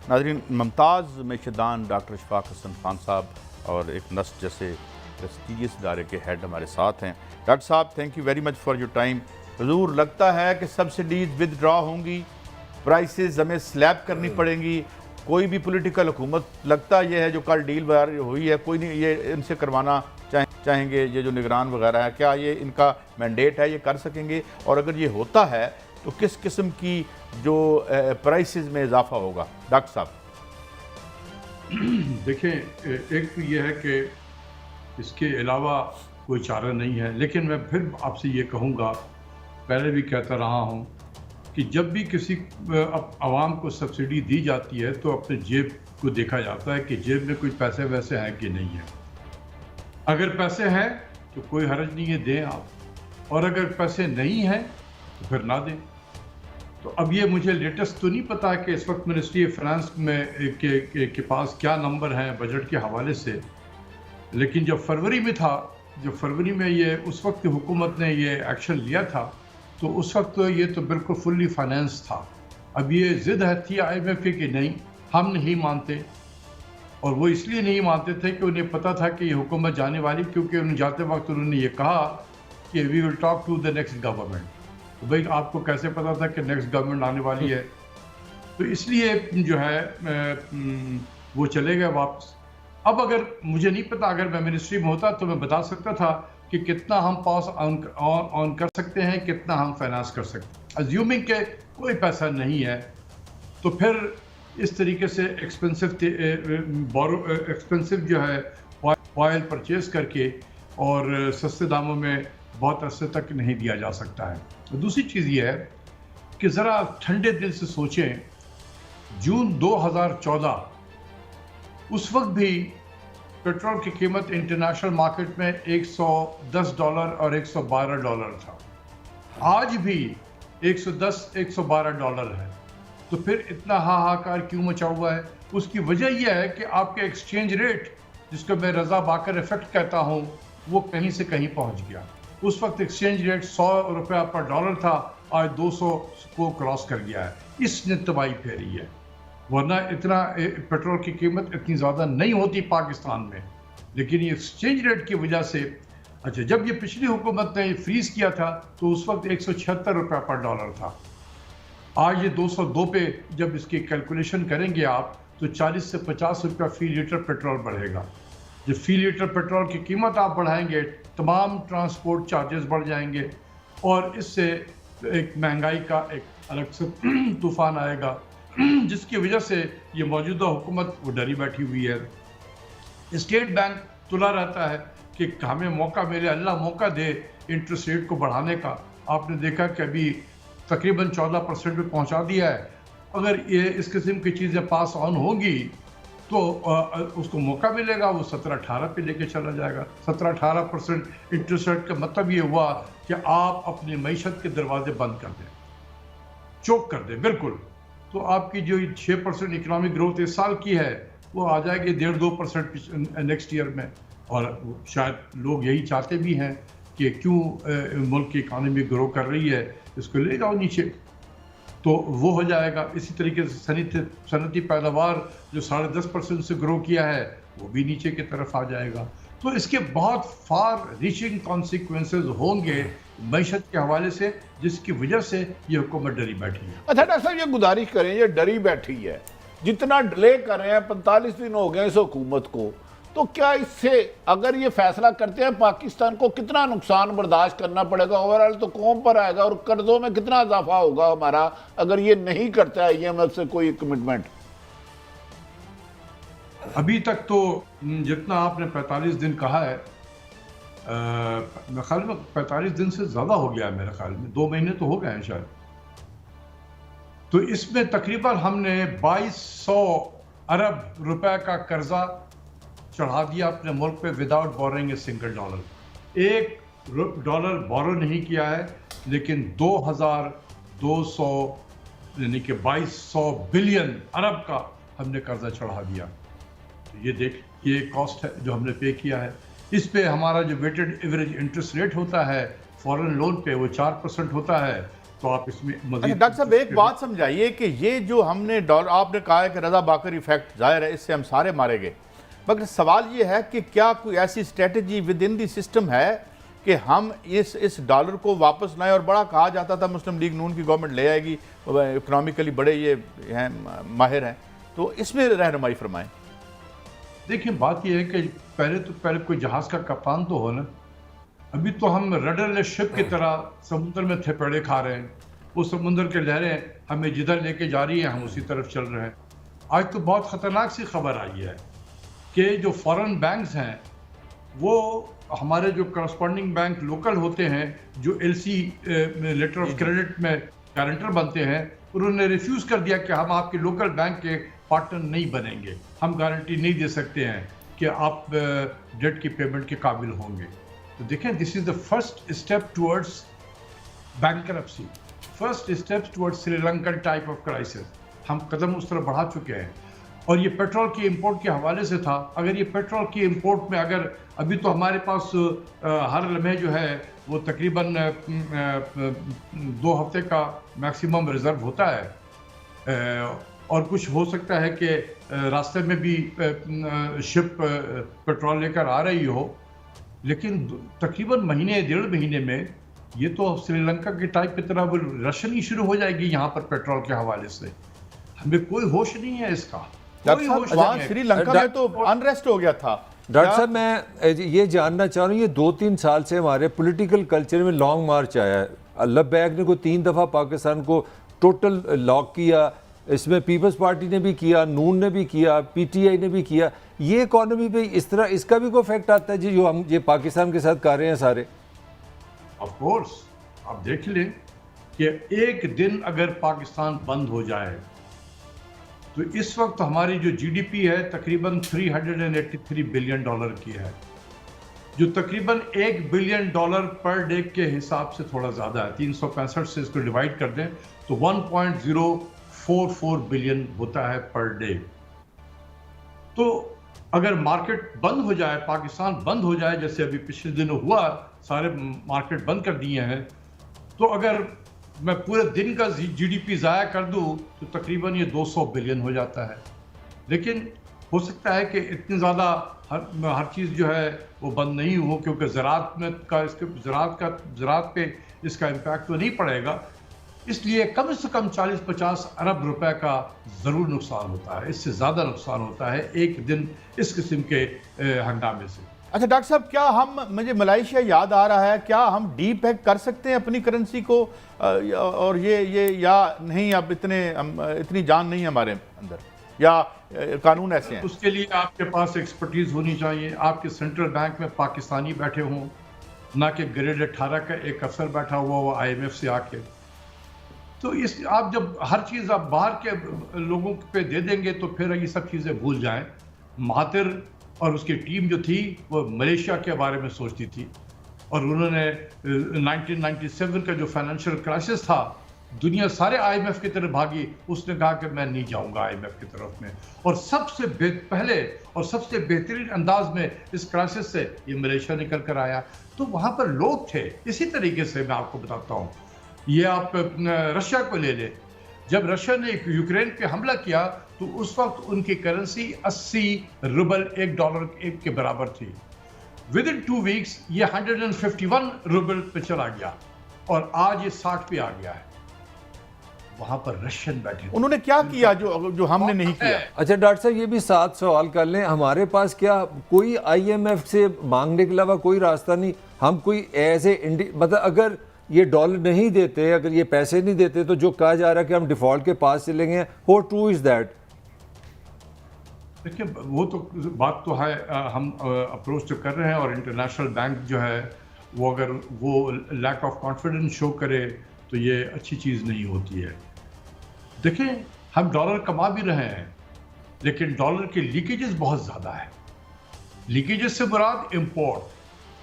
ناظرین، ممتاز معیشتدان ڈاکٹر اشفاق حسن خان صاحب اور ایک نسٹ جیسے پریسٹیجیس ادارے کے ہیڈ ہمارے ساتھ ہیں۔ ڈاکٹر صاحب، thank you very much for your time. حضور، لگتا ہے کہ سبسڈیز ود ڈرا ہوں گی، پرائسز ہمیں سلیب کرنی پڑیں گی، کوئی بھی پولیٹیکل حکومت لگتا یہ ہے جو کل ڈیل وغیرہ ہوئی ہے، کوئی نہیں یہ ان سے کروانا چاہیں گے، یہ جو نگران وغیرہ ہے، کیا یہ ان کا مینڈیٹ ہے، یہ کر سکیں گے؟ اور اگر یہ ہوتا ہے تو کس قسم کی جو پرائسز میں اضافہ ہوگا؟ ڈاکٹر صاحب دیکھیں، ایک تو یہ ہے کہ اس کے علاوہ کوئی چارہ نہیں ہے، لیکن میں پھر آپ سے یہ کہوں گا، پہلے بھی کہتا رہا ہوں کہ جب بھی کسی عوام کو سبسڈی دی جاتی ہے تو اپنے جیب کو دیکھا جاتا ہے کہ جیب میں کوئی پیسے ویسے ہیں کہ نہیں ہیں۔ اگر پیسے ہیں تو کوئی حرج نہیں ہے، دیں آپ، اور اگر پیسے نہیں ہیں تو پھر نہ دیں۔ تو اب یہ مجھے لیٹسٹ تو نہیں پتا کہ اس وقت منسٹری آف فائنانس میں کے پاس کیا نمبر ہیں بجٹ کے حوالے سے، لیکن جب فروری میں تھا، جب فروری میں یہ اس وقت حکومت نے یہ ایکشن لیا تھا تو اس وقت یہ تو بالکل فلی فائنانس تھا۔ اب یہ ضد ہے تھی آئی ایم ایف کہ نہیں، ہم نہیں مانتے، اور وہ اس لیے نہیں مانتے تھے کہ انہیں پتا تھا کہ یہ حکومت جانے والی، کیونکہ انہیں جاتے وقت انہوں نے یہ کہا کہ we will talk to the next government. تو بھائی آپ کو کیسے پتا تھا کہ نیکسٹ گورنمنٹ آنے والی ہے؟ تو اس لیے جو ہے وہ چلے گئے واپس۔ اب اگر مجھے نہیں پتا، اگر میں منسٹری میں ہوتا تو میں بتا سکتا تھا کہ کتنا ہم پاس آن کر سکتے ہیں، کتنا ہم فائنانس کر سکتے ہیں۔ ازیومنگ کہ کوئی پیسہ نہیں ہے تو پھر اس طریقے سے ایکسپینسو جو ہے آئل پرچیز کر کے اور سستے داموں میں بہت عرصے تک نہیں دیا جا سکتا ہے۔ دوسری چیز یہ ہے کہ ذرا ٹھنڈے دل سے سوچیں، جون 2014 اس وقت بھی پیٹرول کی قیمت انٹرنیشنل مارکیٹ میں $110 اور $112 تھا، آج بھی $110 $112 ہے۔ تو پھر اتنا ہاہاکار کیوں مچا ہوا ہے؟ اس کی وجہ یہ ہے کہ آپ کے ایکسچینج ریٹ، جس کو میں رضا باکر ایفیکٹ کہتا ہوں، وہ کہیں سے کہیں پہنچ گیا۔ اس وقت ایکسچینج ریٹ $100 پر ڈالر تھا، آج 200 کو کراس کر گیا ہے۔ اس نے تباہی پھیری ہے، ورنہ اتنا پیٹرول کی قیمت اتنی زیادہ نہیں ہوتی پاکستان میں، لیکن یہ ایکسچینج ریٹ کی وجہ سے۔ اچھا، جب یہ پچھلی حکومت نے فریز کیا تھا تو اس وقت $176 پر ڈالر تھا، آج یہ 202 پہ جب اس کی کیلکولیشن کریں گے آپ تو 40 سے 50 روپیہ فی لیٹر پیٹرول بڑھے گا۔ جب فی لیٹر پیٹرول کی قیمت آپ بڑھائیں گے، تمام ٹرانسپورٹ چارجز بڑھ جائیں گے، اور اس سے ایک مہنگائی کا ایک الگ سے طوفان آئے گا، جس کی وجہ سے یہ موجودہ حکومت وہ ڈری بیٹھی ہوئی ہے۔ اسٹیٹ بینک تلا رہتا ہے کہ ہمیں موقع ملے، اللہ موقع دے انٹرسٹ ریٹ کو بڑھانے کا۔ آپ نے دیکھا کہ ابھی تقریباً 14% پہ پہنچا دیا ہے۔ اگر یہ اس قسم کی چیزیں پاس آن ہوں گی تو اس کو موقع ملے گا، وہ 17-18 پہ لے کے چلا جائے گا۔ 17-18% انٹرسٹ ریٹ کا مطلب یہ ہوا کہ آپ اپنی معیشت کے دروازے بند کر دیں، چوک کر دیں بالکل۔ تو آپ کی جو 6% اکنامک گروتھ اس سال کی ہے وہ آ جائے گی 1.5-2% نیکسٹ ایئر میں، اور شاید لوگ یہی چاہتے بھی ہیں کہ کیوں ملک کی اکانومی گرو کر رہی ہے، اس کو لے جاؤ نیچے، تو وہ ہو جائے گا۔ اسی طریقے سے صنعتی پیداوار جو 10.5% سے گرو کیا ہے وہ بھی نیچے کی طرف آ جائے گا۔ تو اس کے بہت فار ریچنگ کانسیکوینسز ہوں گے معیشت کے حوالے سے، جس کی وجہ سے یہ حکومت ڈری بیٹھی ہے۔ اچھا ڈاکٹر صاحب، یہ گزارش کریں، یہ ڈری بیٹھی ہے، جتنا ڈیلے کر رہے ہیں، 45 دن ہو گئے اس حکومت کو، تو کیا اس سے اگر یہ فیصلہ کرتے ہیں پاکستان کو کتنا نقصان برداشت کرنا پڑے گا؟ اوورآل تو قوم پر آئے گا، اور قرضوں میں کتنا اضافہ ہوگا ہمارا اگر یہ نہیں کرتا ہے آئی ایم ایف سے کوئی کمٹمنٹ؟ ابھی تک تو جتنا آپ نے 45 دن کہا ہے، میرے خیال میں 45 دن سے زیادہ ہو گیا ہے، میرے خیال میں 2 مہینے تو ہو گئے ہیں شاید۔ تو اس میں تقریباً ہم نے 2200 ارب روپے کا قرضہ چڑھا دیا اپنے ملک پہ without boring a single dollar. $1 borrow نہیں کیا ہے، لیکن 2200 یعنی کہ 2200 بلین ارب کا ہم نے قرضہ چڑھا دیا۔ یہ دیکھ، یہ کاسٹ ہے جو ہم نے پے کیا ہے۔ اس پہ ہمارا جو ویٹڈ ایوریج انٹرسٹ ریٹ ہوتا ہے فورن لون پہ وہ 4% ہوتا ہے، تو آپ اس میں اچھا مزید ڈاکٹر صاحب ایک بات سمجھائیے کہ یہ جو ہم نے آپ نے کہا ہے کہ رضا باکر ایفیکٹ ظاہر ہے اس سے ہم سارے مارے گئے، مگر سوال یہ ہے کہ کیا کوئی ایسی strategy with in the system ہے کہ ہم اس ڈالر کو واپس لائیں؟ اور بڑا کہا جاتا تھا مسلم لیگ نون کی گورنمنٹ لے آئے گی، اکنامکلی بڑے یہ ہیں ماہر ہیں، تو اس میں رہنمائی فرمائیں۔ دیکھیں بات یہ ہے کہ پہلے کوئی جہاز کا کپتان تو ہو نا، ابھی تو ہم رڈرلیس شپ کی طرح سمندر میں تھپیڑے کھا رہے ہیں، وہ سمندر کے لہریں ہمیں جدھر لے کے جا رہی ہیں ہم اسی طرف چل رہے ہیں۔ آج تو بہت خطرناک سی خبر آئی ہے کہ جو فارن بینکس ہیں وہ ہمارے جو کرسپونڈنگ بینک لوکل ہوتے ہیں جو L C letter of credit میں گارنٹر بنتے ہیں، انہوں نے ریفیوز کر دیا کہ ہم آپ کے لوکل بینک کے پارٹنر نہیں بنیں گے، ہم گارنٹی نہیں دے سکتے ہیں کہ آپ ڈیٹ کی پیمنٹ کے قابل ہوں گے۔ تو دیکھیں this is the first step towards bankruptcy, first step towards Sri Lankan type of crisis. ہم قدم اس طرف بڑھا چکے ہیں۔ اور یہ پیٹرول کی امپورٹ کے حوالے سے تھا، اگر یہ پیٹرول کی امپورٹ میں اگر ابھی تو ہمارے پاس ہر لمحے جو ہے وہ تقریباً 2 ہفتے کا میکسیمم ریزرو ہوتا ہے، اور کچھ ہو سکتا ہے کہ راستے میں بھی شپ پیٹرول لے کر آ رہی ہو، لیکن تقریباً مہینے 1.5 مہینے میں یہ تو سری لنکا کے ٹائپ کی طرح وہ رشنی شروع ہو جائے گی یہاں پر پیٹرول کے حوالے سے۔ ہمیں کوئی ہوش نہیں ہے اس کا۔ ڈاکٹر صاحب وہاں سری لنکا میں تو انریسٹ ہو گیا تھا۔ ڈاکٹر صاحب میں یہ جاننا چاہ رہا ہوں، یہ 2-3 سال سے ہمارے پولیٹیکل کلچر میں لانگ مارچ آیا ہے۔ اللہ بیگ نے کوئی 3 دفعہ پاکستان کو ٹوٹل لاک کیا، اس میں پیپلز پارٹی نے بھی کیا، نون نے بھی کیا، پی ٹی آئی نے بھی کیا۔ یہ اکانومی پہ اس طرح اس کا بھی کوئی افیکٹ آتا ہے جی جو ہم یہ پاکستان کے ساتھ کر رہے ہیں سارے؟ آف کورس آپ دیکھ لیں کہ ایک دن اگر پاکستان بند ہو جائے تو اس وقت ہماری جو جی ڈی پی ہے تقریباً $383 بلین کی ہے، جو تقریباً $1 بلین پر ڈے کے حساب سے تھوڑا زیادہ ہے۔ 365 سے اس کو ڈیوائڈ کر دیں تو 1.044 بلین ہوتا ہے پر ڈے۔ تو اگر مارکیٹ بند ہو جائے، پاکستان بند ہو جائے جیسے ابھی پچھلے دنوں ہوا، سارے مارکیٹ بند کر دیے ہیں، تو اگر میں پورے دن کا جی ڈی پی ضائع کر دوں تو تقریباً یہ 200 بلین ہو جاتا ہے۔ لیکن ہو سکتا ہے کہ اتنی زیادہ ہر چیز جو ہے وہ بند نہیں ہو، کیونکہ زراعت پہ اس کا امپیکٹ تو نہیں پڑے گا، اس لیے کم سے کم 40-50 ارب روپے کا ضرور نقصان ہوتا ہے، اس سے زیادہ نقصان ہوتا ہے ایک دن اس قسم کے ہنگامے سے۔ اچھا ڈاکٹر صاحب کیا مجھے ملائیشیا یاد آ رہا ہے، کیا ہم ڈی پیک کر سکتے ہیں اپنی کرنسی کو، اور یہ یا نہیں، اب اتنی جان نہیں ہے ہمارے اندر، یا قانون ایسے ہیں؟ اس کے لیے آپ کے پاس ایکسپرٹیز ہونی چاہیے، آپ کے سینٹرل بینک میں پاکستانی بیٹھے ہوں، نہ کہ گریڈ 18 کا ایک افسر بیٹھا ہوا وہ آئی ایم ایف سے آ کے۔ تو آپ جب ہر چیز آپ باہر کے لوگوں پہ دے دیں گے تو پھر یہ سب چیزیں بھول جائیں۔ مہاتر اور اس کی ٹیم جو تھی وہ ملیشیا کے بارے میں سوچتی تھی، اور انہوں نے 1997 کا جو فائنینشیل کرائسس تھا، دنیا سارے آئی ایم ایف کی طرف بھاگی، اس نے کہا کہ میں نہیں جاؤں گا آئی ایم ایف کی طرف میں، اور سب سے پہلے اور سب سے بہترین انداز میں اس کرائسس سے یہ ملیشیا نکل کر آیا۔ تو وہاں پر لوگ تھے۔ اسی طریقے سے میں آپ کو بتاتا ہوں، یہ آپ رشیا کو لے لیں، جب رشیا نے یوکرین پہ حملہ کیا تو اس وقت ان کی کرنسی 80 روبل $1 کے برابر تھی۔ ودن 2 ویکس یہ 151 روبل پہ چلا گیا، اور آج یہ 60 پہ آ گیا ہے۔ وہاں پر رشین بیٹھے، انہوں نے کیا کیا جو ہم نے نہیں کیا؟ اچھا ڈاکٹر صاحب یہ بھی 7 سوال کر لیں، ہمارے پاس کیا کوئی آئی ایم ایف سے مانگنے کے علاوہ کوئی راستہ نہیں؟ ہم کوئی ایز اے مطلب اگر یہ ڈالر نہیں دیتے، اگر یہ پیسے نہیں دیتے، تو جو کہا جا رہا ہے کہ ہم ڈیفالٹ کے پاس چلیں گے، ہو ٹرو از دیٹ؟ دیکھیں وہ تو بات تو ہے، ہم اپروچ جو کر رہے ہیں، اور انٹرنیشنل بینک جو ہے وہ اگر وہ لیک آف کانفیڈنس شو کرے تو یہ اچھی چیز نہیں ہوتی ہے۔ دیکھیں ہم ڈالر کما بھی رہے ہیں، لیکن ڈالر کے لیکیجز بہت زیادہ ہے۔ لیکیجز سے مراد امپورٹ،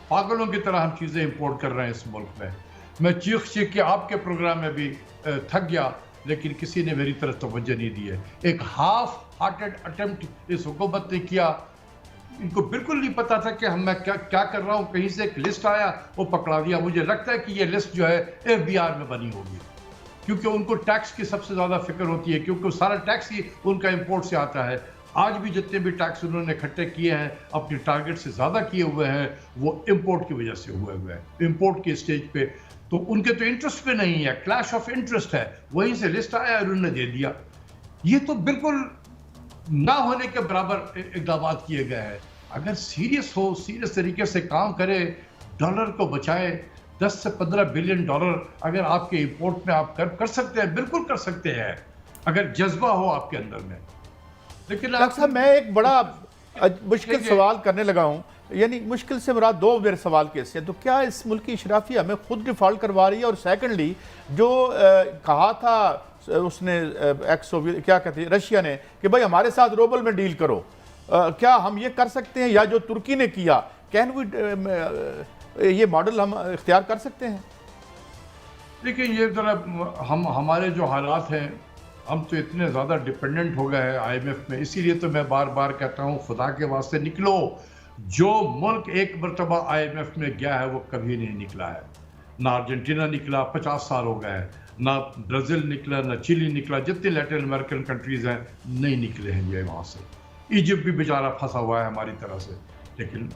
پاگلوں کی طرح ہم چیزیں امپورٹ کر رہے ہیں اس ملک میں۔ میں چیخ کے آپ کے پروگرام میں بھی تھک گیا، لیکن کسی نے میری طرف توجہ نہیں دی ہے۔ ایک ہاف ہارٹڈ اٹمپٹ اس حکومت نے کیا، ان کو بالکل نہیں پتا تھا کہ میں کیا کر رہا ہوں۔ کہیں سے ایک لسٹ آیا، وہ پکڑا دیا۔ مجھے لگتا ہے کہ یہ لسٹ جو ہے ایف بی آر میں بنی ہوگی، کیونکہ ان کو ٹیکس کی سب سے زیادہ فکر ہوتی ہے، کیونکہ سارا ٹیکس ہی ان کا امپورٹ سے آتا ہے۔ آج بھی جتنے بھی ٹیکس انہوں نے اکٹھے کیے ہیں اپنی ٹارگٹ سے زیادہ کیے ہوئے ہیں، وہ امپورٹ کی وجہ سے ہوئے ہیں، امپورٹ کی اسٹیج پہ۔ تو ان کے تو انٹرسٹ پہ نہیں ہے، کلیش آف انٹرسٹ ہے، وہیں سے لسٹ آیا اور انہوں نے دے دیا۔ یہ تو بالکل نہ ہونے کے برابر اقدامات کیے گئے ہیں۔ اگر سیریس ہو، سیریس طریقے سے کام کرے، ڈالر کو بچائے، 10 سے 15 بلین ڈالر اگر آپ کے امپورٹ میں آپ کر سکتے ہیں، بالکل کر سکتے ہیں، اگر جذبہ ہو آپ کے اندر میں۔ لیکن ڈاکٹر صاحب میں ایک بڑا مشکل سوال کرنے لگا ہوں، یعنی مشکل سے مراد دو میرے سوال کیسے ہیں، تو کیا اس ملک کی اشرافیہ ہمیں خود ڈیفالٹ کروا رہی ہے؟ اور سیکنڈلی جو کہا تھا اس نے کیا کہتے ہیں رشیا نے کہ بھائی ہمارے ساتھ روبل میں ڈیل کرو، کیا ہم یہ کر سکتے ہیں؟ یا جو ترکی نے کیا، یہ ماڈل ہم اختیار کر سکتے ہیں؟ لیکن یہ ذرا ہمارے جو حالات ہیں، ہم تو اتنے زیادہ ڈیپینڈنٹ ہو گئے ہیں آئی ایم ایف میں، اسی لیے تو میں بار بار کہتا ہوں خدا کے واسطے نکلو۔ جو ملک ایک مرتبہ آئی ایم ایف میں گیا ہے وہ کبھی نہیں نکلا ہے، نہ ارجنٹینا نکلا، 50 سال ہو گئے ہیں، نہ برازیل نکلا، نہ چلی نکلا، جتنے لیٹن امریکن کنٹریز ہیں نہیں نکلے ہیں یہ وہاں سے۔ ایجپٹ بھی بیچارہ پھنسا ہوا ہے ہماری طرح سے، لیکن